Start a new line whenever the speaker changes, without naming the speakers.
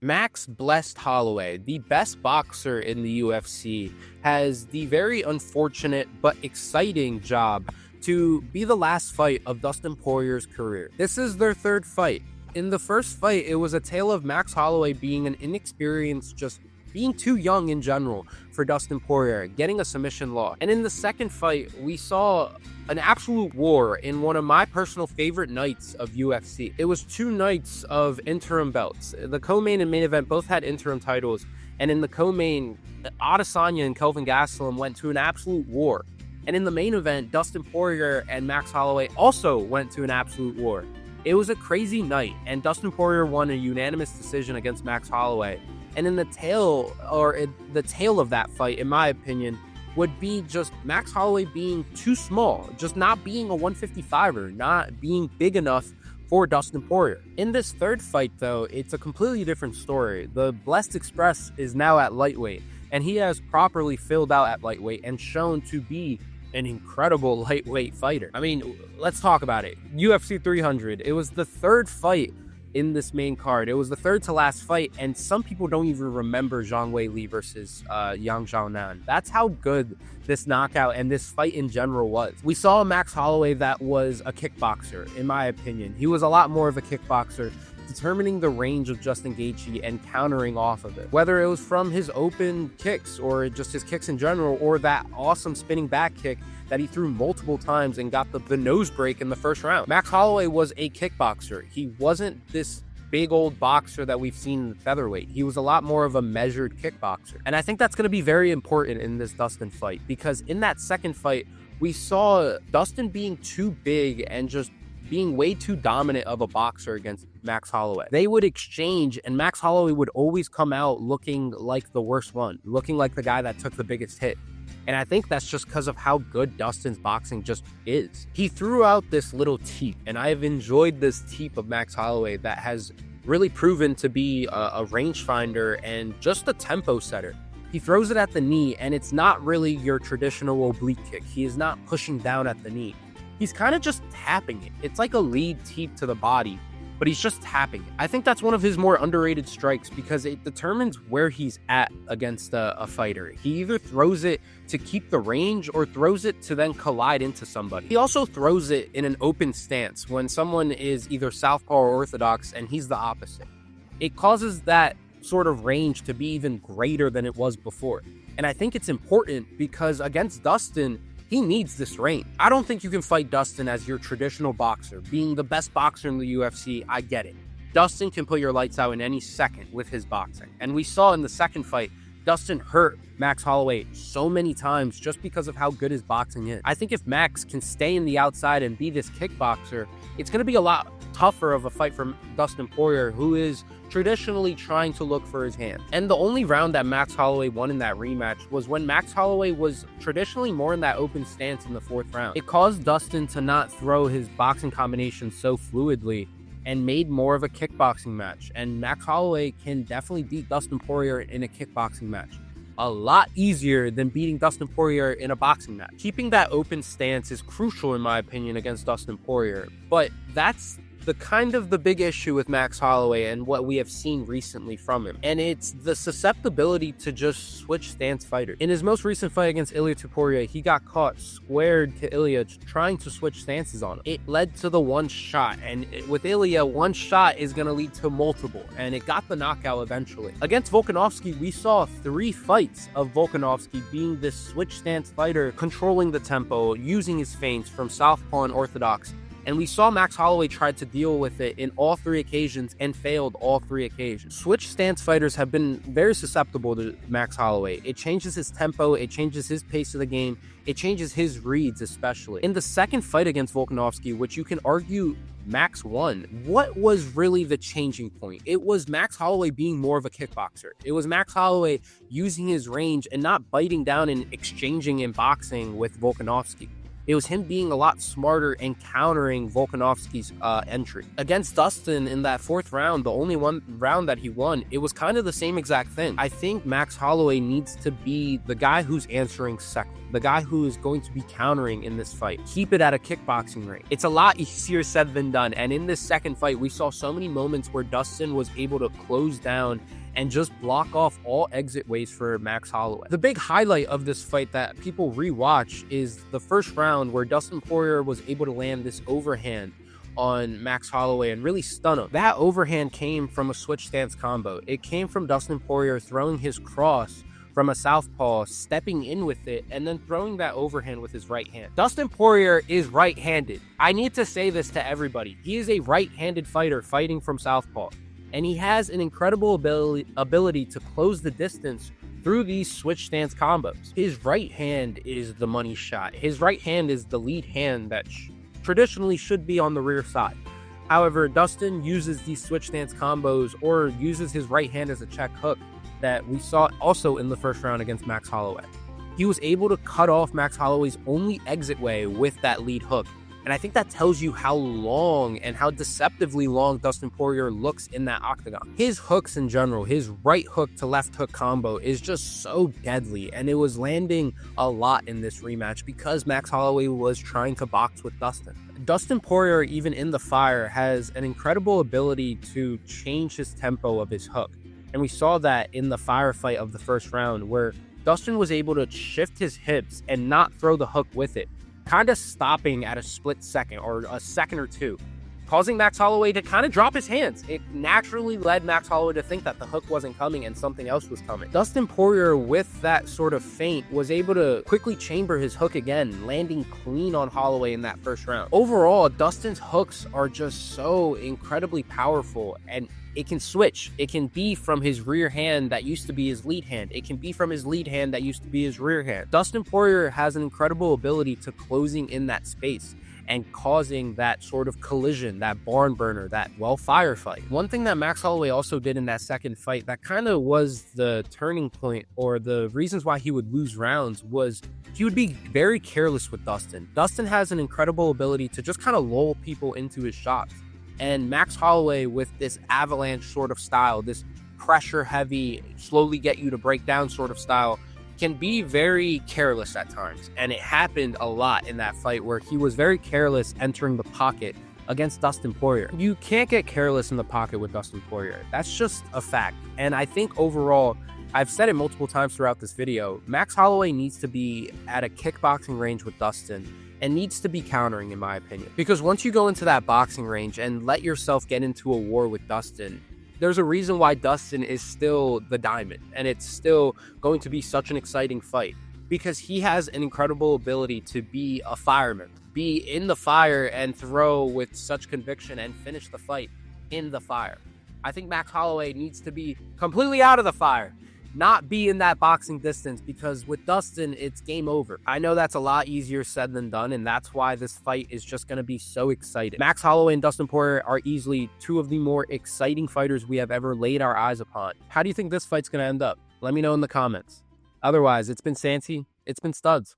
Max blessed Holloway, the best boxer in the UFC, has the very unfortunate but exciting job to be the last fight of Dustin Poirier's career. This is their third fight. In the first fight, it was a tale of Max Holloway being an inexperienced, just being too young in general for Dustin Poirier, getting a submission loss. And in the second fight, we saw an absolute war in one of my personal favorite nights of UFC. It was 2 nights of interim belts. The co-main and main event both had interim titles, and in the co-main, Adesanya and Kelvin Gastelum went to an absolute war. And in the main event, Dustin Poirier and Max Holloway also went to an absolute war. It was a crazy night, and Dustin Poirier won a unanimous decision against Max Holloway. And in the tail of that fight, in my opinion, would be just Max Holloway being too small, just not being a 155er, not being big enough for Dustin Poirier. In this third fight, though, it's a completely different story. The Blessed Express is now at lightweight, and he has properly filled out at lightweight and shown to be an incredible lightweight fighter. I mean, let's talk about it. UFC 300, it was the third fight in this main card. It was the third to last fight, and some people don't even remember Zhang Weili versus Yang Xiaonan. That's how good this knockout and this fight in general was. We saw Max Holloway that was a kickboxer, in my opinion. He was a lot more of a kickboxer, determining the range of Justin Gaethje and countering off of it. Whether it was from his open kicks or just his kicks in general, or that awesome spinning back kick that he threw multiple times and got the nose break in the first round. Max Holloway was a kickboxer. He wasn't this big old boxer that we've seen in the featherweight. He was a lot more of a measured kickboxer. And I think that's going to be very important in this Dustin fight, because in that second fight, we saw Dustin being too big and just being way too dominant of a boxer against Max Holloway. They would exchange, and Max Holloway would always come out looking like the worst one, looking like the guy that took the biggest hit. And I think that's just because of how good Dustin's boxing just is. He threw out this little teep, and I have enjoyed this teep of Max Holloway that has really proven to be a rangefinder and just a tempo setter. He throws it at the knee, and it's not really your traditional oblique kick. He is not pushing down at the knee. He's kind of just tapping it. It's like a lead teep to the body, but he's just tapping it. I think that's one of his more underrated strikes because it determines where he's at against a fighter. He either throws it to keep the range or throws it to then collide into somebody. He also throws it in an open stance when someone is either southpaw or orthodox and he's the opposite. It causes that sort of range to be even greater than it was before. And I think it's important because against Dustin, he needs this range. I don't think you can fight Dustin as your traditional boxer. Being the best boxer in the UFC, I get it. Dustin can put your lights out in any second with his boxing. And we saw in the second fight, Dustin hurt Max Holloway so many times just because of how good his boxing is. I think if Max can stay in the outside and be this kickboxer, it's going to be a lot tougher of a fight for Dustin Poirier, who is traditionally trying to look for his hand. And the only round that Max Holloway won in that rematch was when Max Holloway was traditionally more in that open stance in the fourth round. It caused Dustin to not throw his boxing combinations so fluidly and made more of a kickboxing match. And Max Holloway can definitely beat Dustin Poirier in a kickboxing match. A lot easier than beating Dustin Poirier in a boxing match. Keeping that open stance is crucial in my opinion against Dustin Poirier, but that's the big issue with Max Holloway and what we have seen recently from him. And it's the susceptibility to just switch stance fighters. In his most recent fight against Ilia Topuria, he got caught squared to Ilia trying to switch stances on him. It led to the one shot, and with Ilia, one shot is going to lead to multiple, and it got the knockout eventually. Against Volkanovski, we saw 3 fights of Volkanovski being this switch stance fighter, controlling the tempo, using his feints from southpaw and orthodox. And we saw Max Holloway try to deal with it in all 3 occasions and failed all 3 occasions. Switch stance fighters have been very susceptible to Max Holloway. It changes his tempo, it changes his pace of the game, it changes his reads especially. In the second fight against Volkanovski, which you can argue Max won, what was really the changing point? It was Max Holloway being more of a kickboxer. It was Max Holloway using his range and not biting down and exchanging in boxing with Volkanovski. It was him being a lot smarter and countering Volkanovski's entry. Against Dustin in that 4th round, the only one round that he won, it was kind of the same exact thing. I think Max Holloway needs to be the guy who's answering second, the guy who is going to be countering in this fight. Keep it at a kickboxing ring. It's a lot easier said than done, and in this second fight, we saw so many moments where Dustin was able to close down and just block off all exit ways for Max Holloway. The big highlight of this fight that people rewatch is the first round where Dustin Poirier was able to land this overhand on Max Holloway and really stun him. That overhand came from a switch stance combo. It came from Dustin Poirier throwing his cross from a southpaw, stepping in with it, and then throwing that overhand with his right hand. Dustin Poirier is right-handed. I need to say this to everybody. He is a right-handed fighter fighting from southpaw, and he has an incredible ability to close the distance through these switch stance combos. His right hand is the money shot. His right hand is the lead hand that traditionally should be on the rear side. However, Dustin uses these switch stance combos or uses his right hand as a check hook that we saw also in the first round against Max Holloway. He was able to cut off Max Holloway's only exit way with that lead hook. And I think that tells you how long and how deceptively long Dustin Poirier looks in that octagon. His hooks in general, his right hook to left hook combo is just so deadly, and it was landing a lot in this rematch because Max Holloway was trying to box with Dustin. Dustin Poirier, even in the fire, has an incredible ability to change his tempo of his hook. And we saw that in the firefight of the first round where Dustin was able to shift his hips and not throw the hook with it, kind of stopping at a split second or a second or two, causing Max Holloway to kind of drop his hands. It naturally led Max Holloway to think that the hook wasn't coming and something else was coming. Dustin Poirier, with that sort of feint, was able to quickly chamber his hook again, landing clean on Holloway in that first round. Overall, Dustin's hooks are just so incredibly powerful, and it can switch. It can be from his rear hand that used to be his lead hand. It can be from his lead hand that used to be his rear hand. Dustin Poirier has an incredible ability to closing in that space and causing that sort of collision, that barn burner, that, well, firefight. One thing that Max Holloway also did in that second fight that kind of was the turning point or the reasons why he would lose rounds was he would be very careless with Dustin. Dustin has an incredible ability to just kind of lull people into his shots. And Max Holloway, with this avalanche sort of style, this pressure heavy, slowly get you to break down sort of style, can be very careless at times. And it happened a lot in that fight where he was very careless entering the pocket against Dustin Poirier. You can't get careless in the pocket with Dustin Poirier. That's just a fact. And I think overall, I've said it multiple times throughout this video, Max Holloway needs to be at a kickboxing range with Dustin and needs to be countering, in my opinion. Because once you go into that boxing range and let yourself get into a war with Dustin, there's a reason why Dustin is still the diamond, and it's still going to be such an exciting fight because he has an incredible ability to be a fireman, be in the fire and throw with such conviction and finish the fight in the fire. I think Max Holloway needs to be completely out of the fire, not be in that boxing distance, because with Dustin, it's game over. I know that's a lot easier said than done, and that's why this fight is just going to be so exciting. Max Holloway and Dustin Poirier are easily two of the more exciting fighters we have ever laid our eyes upon. How do you think this fight's going to end up? Let me know in the comments. Otherwise, it's been Santi. It's been Studs.